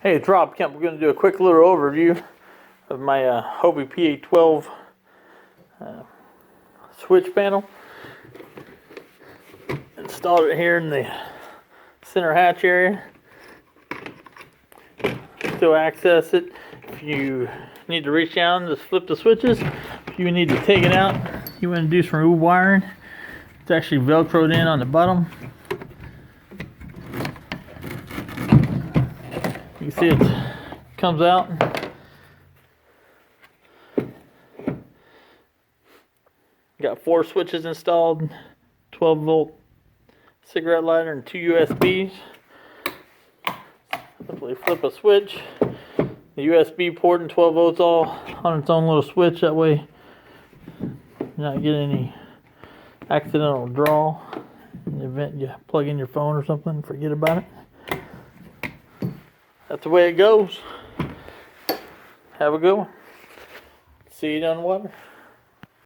Hey, it's Rob Kemp. We're going to do a quick little overview of my Hobie PA 12 switch panel. Installed it here in the center hatch area. Still access it. If you need to reach down, just flip the switches. If you need to take it out, you want to do some remove wiring. It's actually velcroed in on the bottom. You can see it comes out. Got 4 switches installed, 12 volt cigarette lighter and 2 USBs. Simply flip a switch. The USB port and 12 volts all on its own little switch. That way you're not getting any accidental draw. In the event you plug in your phone or something, forget about it. That's the way it goes. Have a good one. See you down the water.